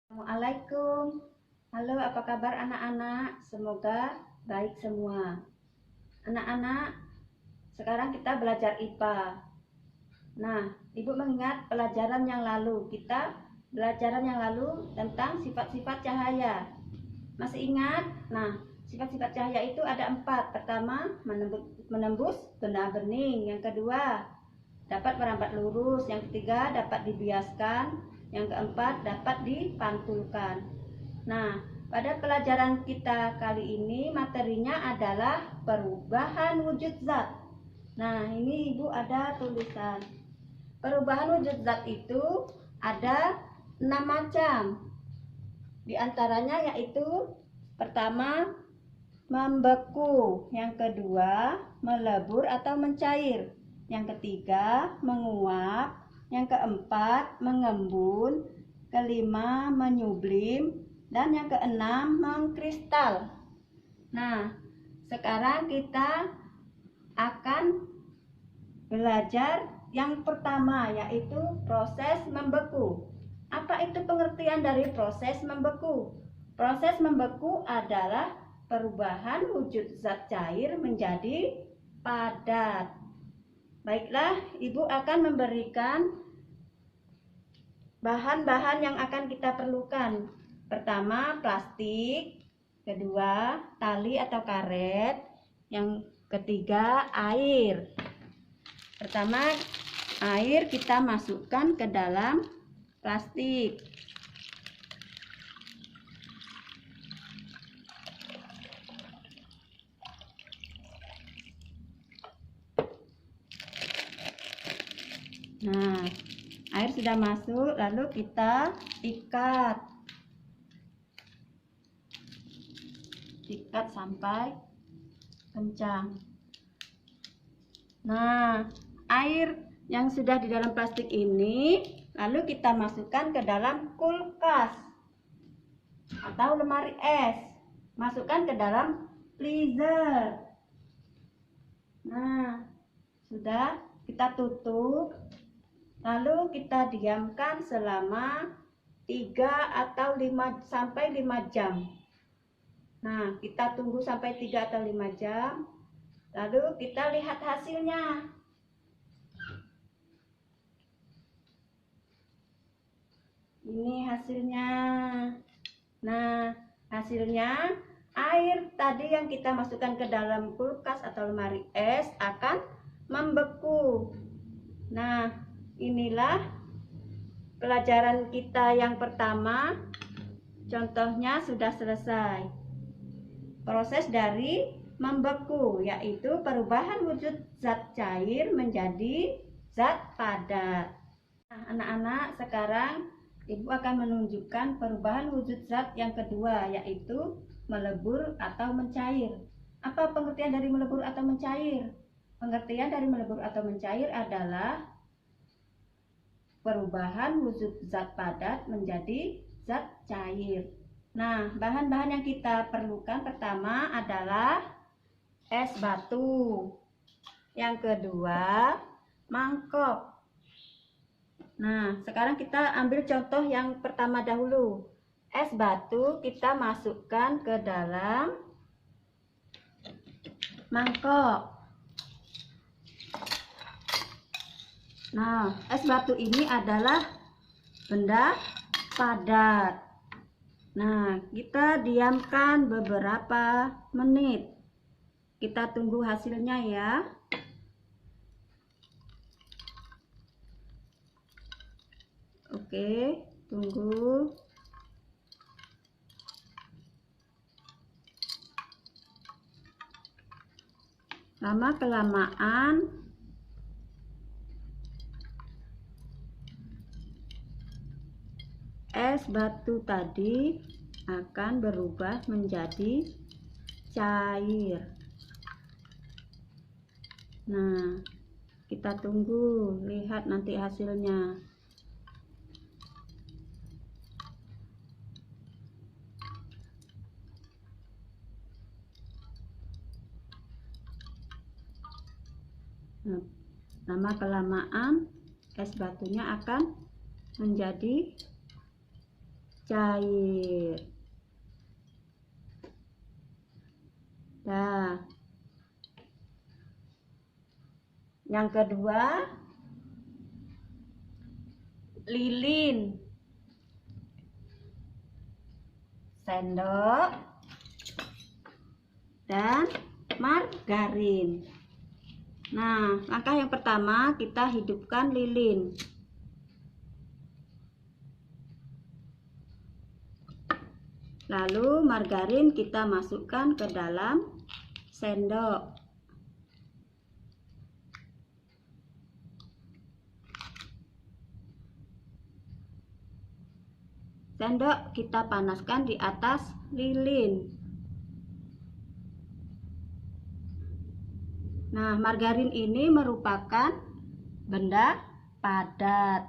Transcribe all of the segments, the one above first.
Assalamualaikum. Halo, apa kabar anak-anak? Semoga baik semua. Anak-anak, sekarang kita belajar IPA. Nah, Ibu mengingat pelajaran yang lalu. Kita pelajaran yang lalu tentang sifat-sifat cahaya. Masih ingat? Nah, sifat-sifat cahaya itu ada 4. Pertama, menembus benda bening. Yang kedua, dapat merambat lurus. Yang ketiga, dapat dibiaskan. Yang keempat, dapat dipantulkan. Nah, pada pelajaran kita kali ini materinya adalah perubahan wujud zat. Nah, ini Ibu ada tulisan. Perubahan wujud zat itu ada 6 macam. Di antaranya yaitu pertama, membeku, yang kedua, melebur atau mencair, yang ketiga, menguap, yang keempat, mengembun, kelima, menyublim, dan yang keenam, mengkristal. Nah, sekarang kita akan belajar yang pertama, yaitu proses membeku. Apa itu pengertian dari proses membeku? Proses membeku adalah perubahan wujud zat cair menjadi padat. Baiklah, Ibu akan memberikan bahan-bahan yang akan kita perlukan. Pertama, plastik. Kedua, tali atau karet. Yang ketiga, air. Pertama, air kita masukkan ke dalam plastik. Nah, air sudah masuk, lalu kita ikat sampai kencang. Nah, air yang sudah di dalam plastik ini lalu kita masukkan ke dalam kulkas atau lemari es. Masukkan ke dalam freezer. Nah, sudah kita tutup. Lalu kita diamkan selama 3 atau 5 sampai 5 jam. Nah, kita tunggu sampai 3 atau 5 jam. Lalu kita lihat hasilnya. Ini hasilnya. Nah, hasilnya air tadi yang kita masukkan ke dalam kulkas atau lemari es akan membeku. Nah, inilah pelajaran kita yang pertama. Contohnya sudah selesai. Proses dari membeku, yaitu perubahan wujud zat cair menjadi zat padat. Nah, anak-anak, sekarang Ibu akan menunjukkan perubahan wujud zat yang kedua, yaitu melebur atau mencair. Apa pengertian dari melebur atau mencair? Pengertian dari melebur atau mencair adalah perubahan wujud zat padat menjadi zat cair. Nah, bahan-bahan yang kita perlukan pertama adalah es batu. Yang kedua, mangkok. Nah, sekarang kita ambil contoh yang pertama dahulu. Es batu kita masukkan ke dalam mangkok. Nah, es batu ini adalah benda padat. Nah, kita diamkan beberapa menit. Kita tunggu hasilnya ya. Oke, tunggu. Lama-kelamaan es batu tadi akan berubah menjadi cair. Nah, kita tunggu, lihat nanti hasilnya. Nah, lama-kelamaan es batunya akan menjadi cair. Nah, yang kedua, lilin, sendok, dan margarin. Nah, langkah yang pertama kita hidupkan lilin. Lalu margarin kita masukkan ke dalam sendok. Sendok kita panaskan di atas lilin. Nah, margarin ini merupakan benda padat.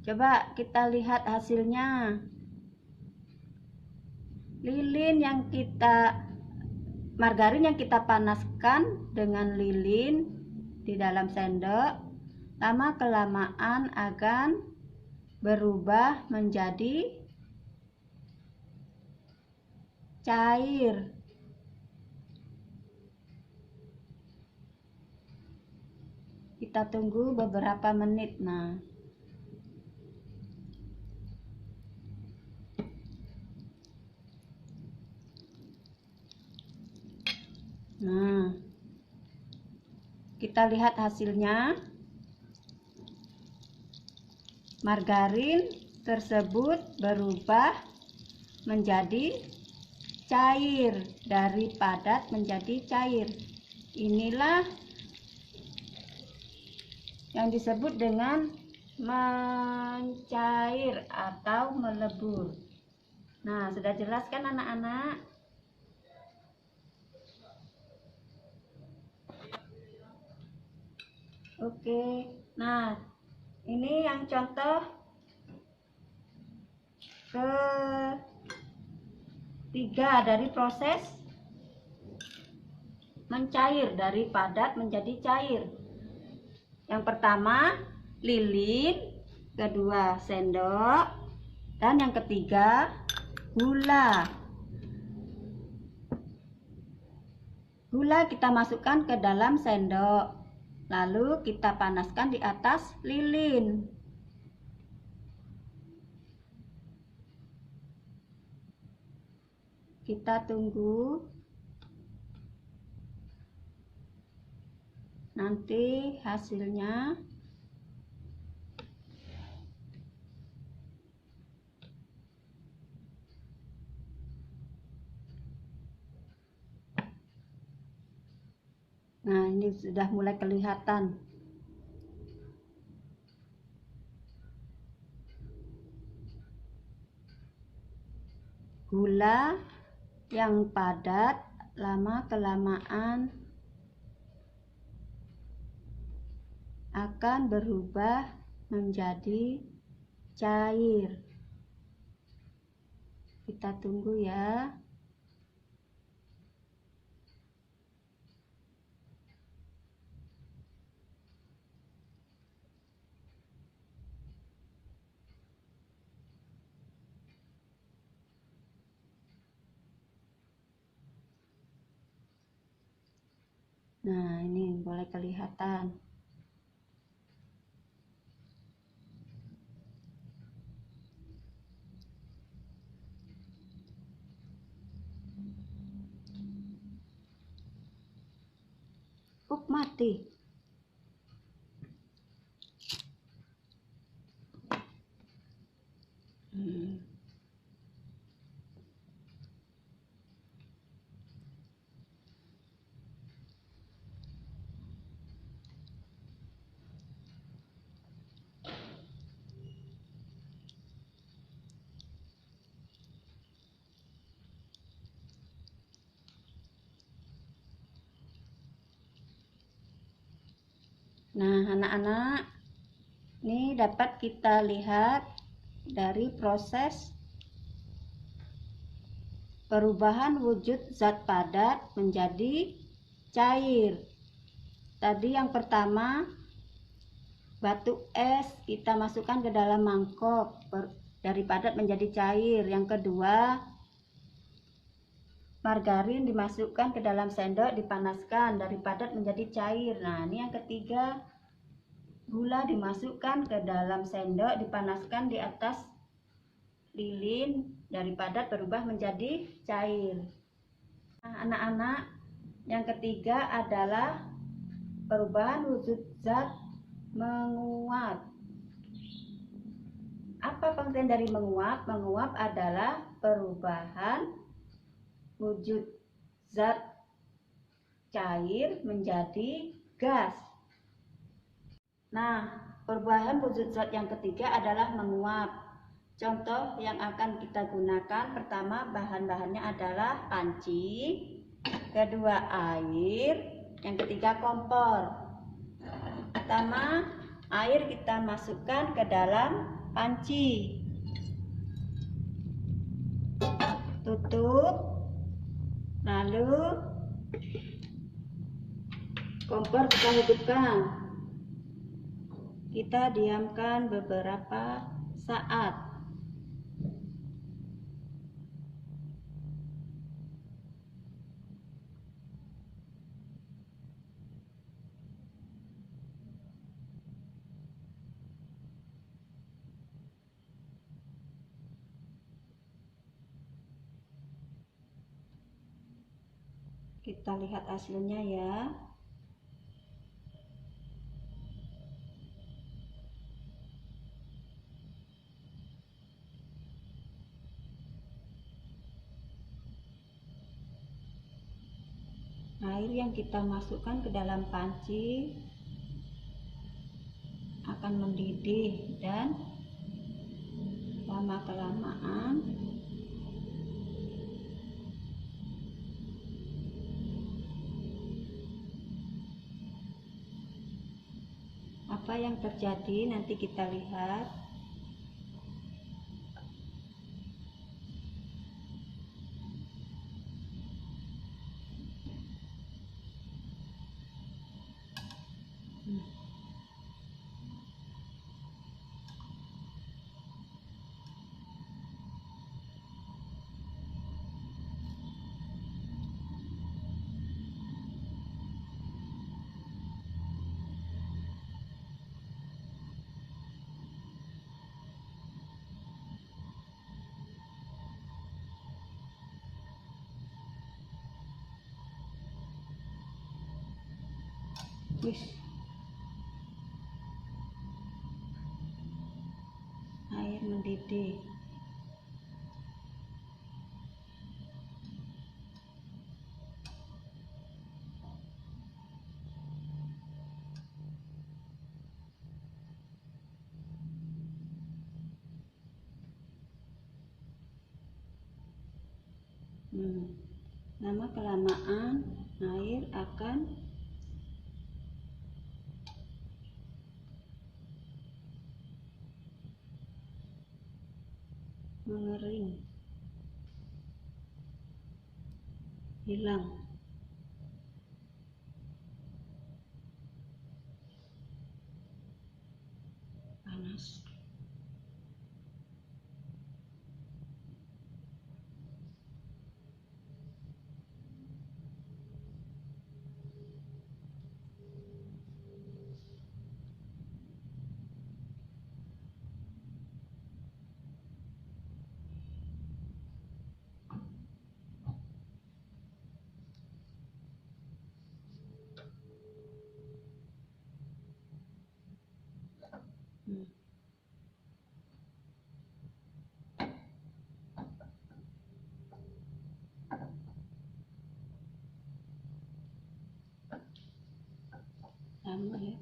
Coba kita lihat hasilnya. Margarin yang kita panaskan dengan lilin di dalam sendok, lama kelamaan akan berubah menjadi cair. Kita tunggu beberapa menit. Nah, kita lihat hasilnya. Margarin tersebut berubah menjadi cair, dari padat menjadi cair. Inilah yang disebut dengan mencair atau melebur. Nah, sudah jelas kan anak-anak? Oke, nah ini yang contoh ketiga dari proses mencair, dari padat menjadi cair. Yang pertama lilin, kedua sendok, dan yang ketiga gula. Gula kita masukkan ke dalam sendok. Lalu kita panaskan di atas lilin. Kita tunggu. Nanti hasilnya. Nah, ini sudah mulai kelihatan. Gula yang padat lama kelamaan akan berubah menjadi cair. Kita tunggu ya. Nah, ini mulai kelihatan. Mati. Nah, anak-anak, ini dapat kita lihat dari proses perubahan wujud zat padat menjadi cair. Tadi yang pertama, batu es kita masukkan ke dalam mangkok. dari padat menjadi cair. Yang kedua, margarin dimasukkan ke dalam sendok, dipanaskan dari padat menjadi cair. Nah, ini yang ketiga, gula dimasukkan ke dalam sendok, dipanaskan di atas lilin, dari padat berubah menjadi cair. Nah, anak-anak, yang ketiga adalah perubahan wujud zat menguap. Apa pengertian dari menguap? Menguap adalah perubahan wujud zat cair menjadi gas. Nah, perubahan wujud zat yang ketiga adalah menguap. Contoh yang akan kita gunakan, pertama bahan-bahannya adalah panci, kedua air, yang ketiga kompor. Pertama, air kita masukkan ke dalam panci, tutup, lalu kompor kita hidupkan. Kita diamkan beberapa saat. Kita lihat hasilnya ya. Air yang kita masukkan ke dalam panci akan mendidih dan lama-kelamaan apa yang terjadi nanti kita lihat. Air mendidih. Lama-kelamaan air akan mengering, hilang. Panas. Lama ya.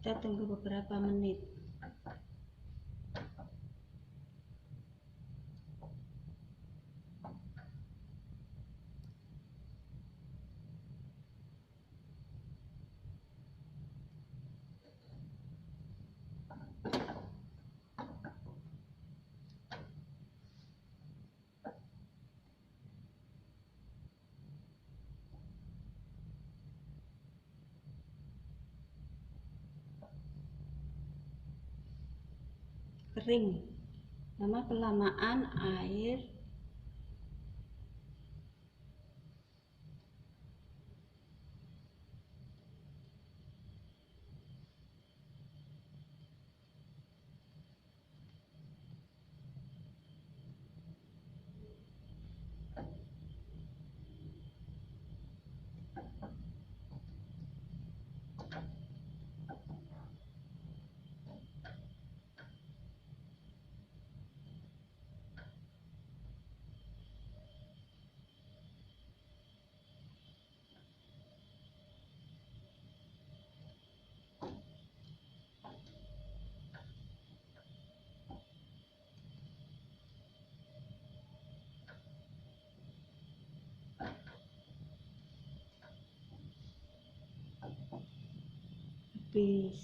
Kita tunggu beberapa menit. Kering. Lama kelamaan air habis.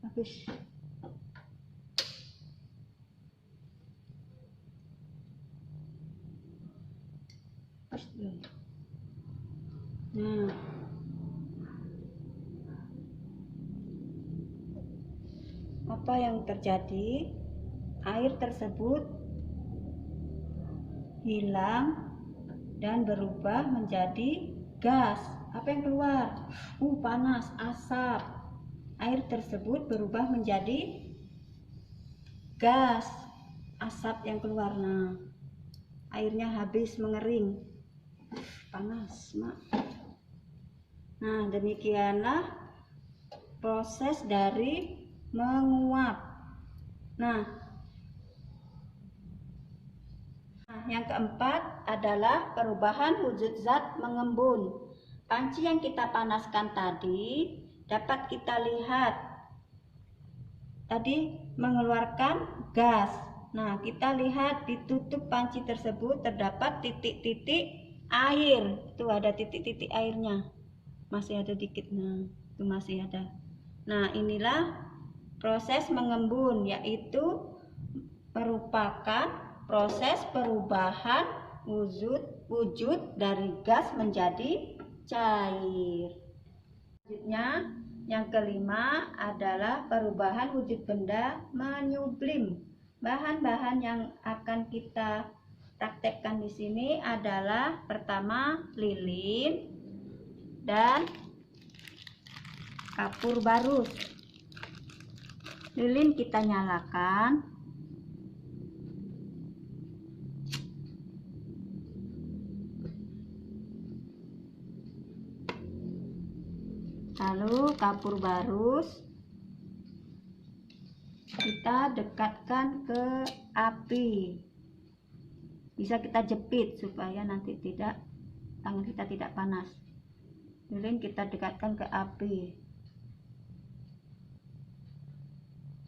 Habis. Nah, apa yang terjadi? Air tersebut hilang dan berubah menjadi gas. Apa yang keluar? Panas, asap. Air tersebut berubah menjadi gas, asap yang keluar. Nah, airnya habis mengering. Panas, Mak. Nah, demikianlah proses dari menguap. Nah, yang keempat adalah perubahan wujud zat mengembun. Panci yang kita panaskan tadi dapat kita lihat tadi mengeluarkan gas. Nah, kita lihat di tutup panci tersebut terdapat titik-titik air. Itu ada titik-titik airnya. Masih ada dikit. Nah, itu masih ada. Nah, inilah proses mengembun, yaitu merupakan proses perubahan wujud dari gas menjadi cair. Selanjutnya, yang kelima adalah perubahan wujud benda menyublim. Bahan-bahan yang akan kita praktekkan di sini adalah pertama lilin dan kapur barus. Lilin kita nyalakan. Lalu kapur barus kita dekatkan ke api. Bisa kita jepit supaya nanti tangan kita tidak panas. Lilin kita dekatkan ke api.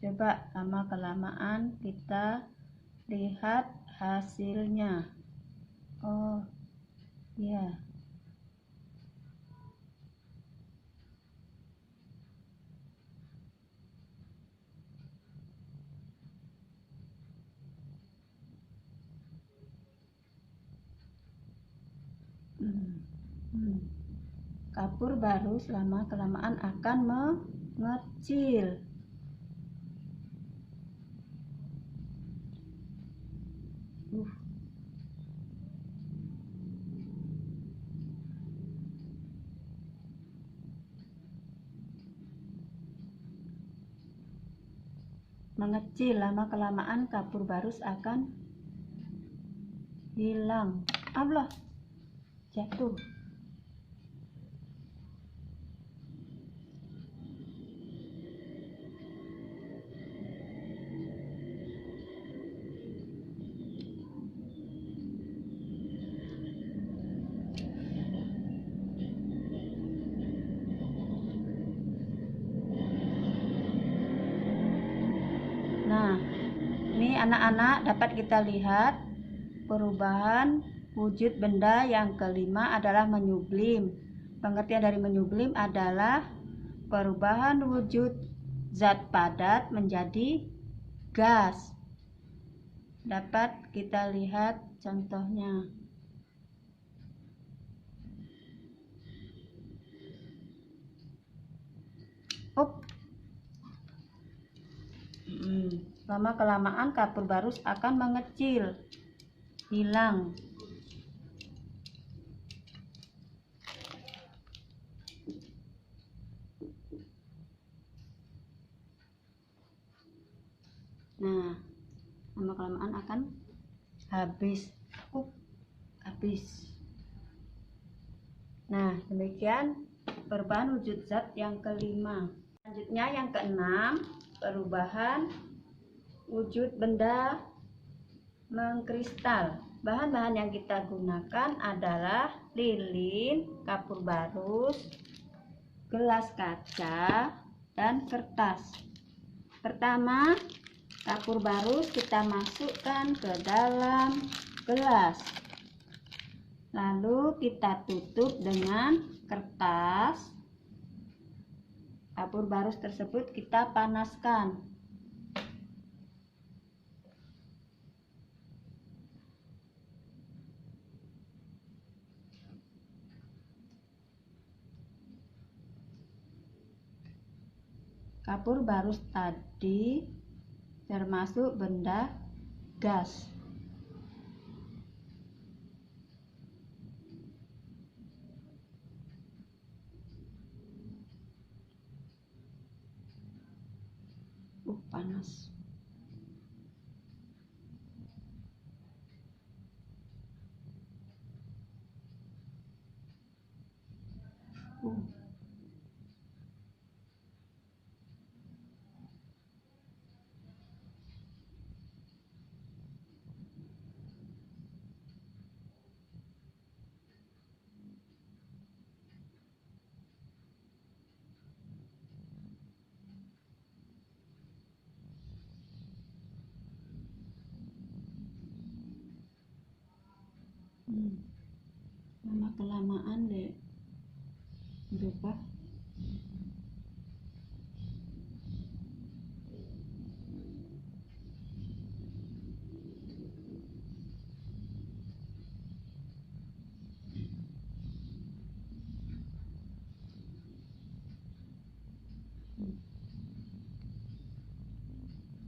Coba lama kelamaan kita lihat hasilnya. Oh, ya. Kapur barus lama kelamaan akan mengecil. Mengecil, lama kelamaan kapur barus akan hilang. Allah, jatuh. Nah, ini anak-anak dapat kita lihat perubahan wujud benda yang kelima adalah menyublim. Pengertian dari menyublim adalah perubahan wujud zat padat menjadi gas. Dapat kita lihat contohnya. Lama-kelamaan kapur barus akan mengecil, hilang. Nah, lama-kelamaan akan habis. Nah, demikian perubahan wujud zat yang kelima. Selanjutnya yang keenam, perubahan wujud benda mengkristal. Bahan-bahan yang kita gunakan adalah lilin, kapur barus, gelas kaca, dan kertas. Pertama, kapur barus kita masukkan ke dalam gelas. Lalu kita tutup dengan kertas. Kapur barus tersebut kita panaskan. Kapur barus tadi termasuk benda gas. Panas. Lama-kelamaan deh berubah.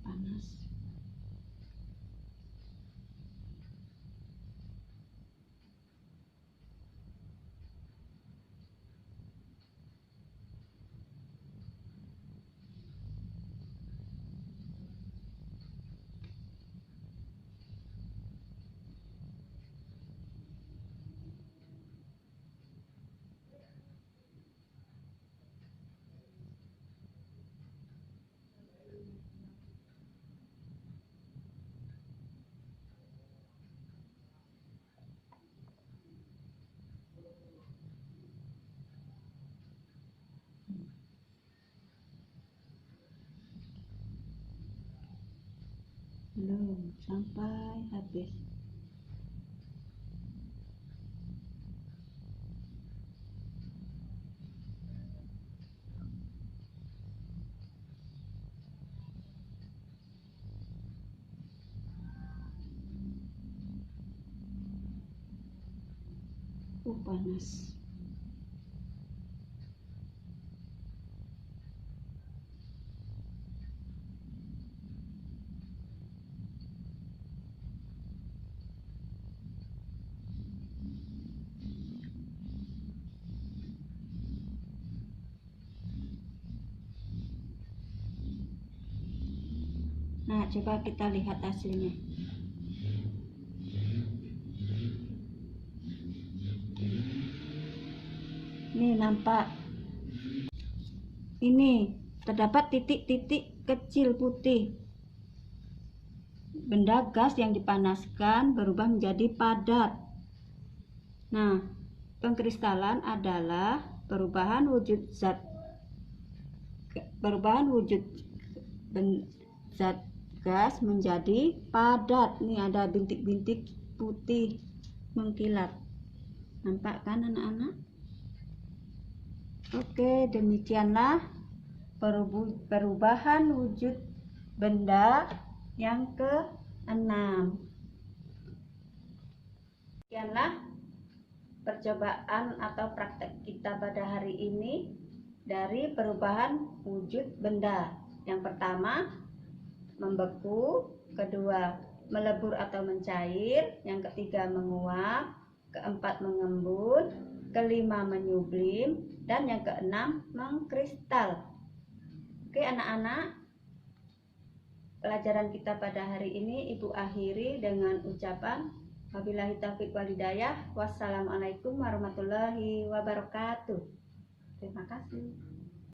Panas. Belum sampai habis. Panas. Nah, coba kita lihat hasilnya. Ini nampak. Ini terdapat titik-titik kecil putih. Benda gas yang dipanaskan berubah menjadi padat. Nah, pengkristalan adalah perubahan wujud zat gas menjadi padat. Nih ada bintik-bintik putih mengkilat. Nampak kan anak-anak? Oke, demikianlah perubahan wujud benda yang ke-6. Demikianlah percobaan atau praktek kita pada hari ini dari perubahan wujud benda. Yang pertama, membeku, kedua, melebur atau mencair, yang ketiga, menguap, keempat, mengembun, kelima, menyublim, dan yang keenam, mengkristal. Oke anak-anak, pelajaran kita pada hari ini Ibu akhiri dengan ucapan wabillahi taufiq wal hidayah. Wassalamualaikum warahmatullahi wabarakatuh. Terima kasih.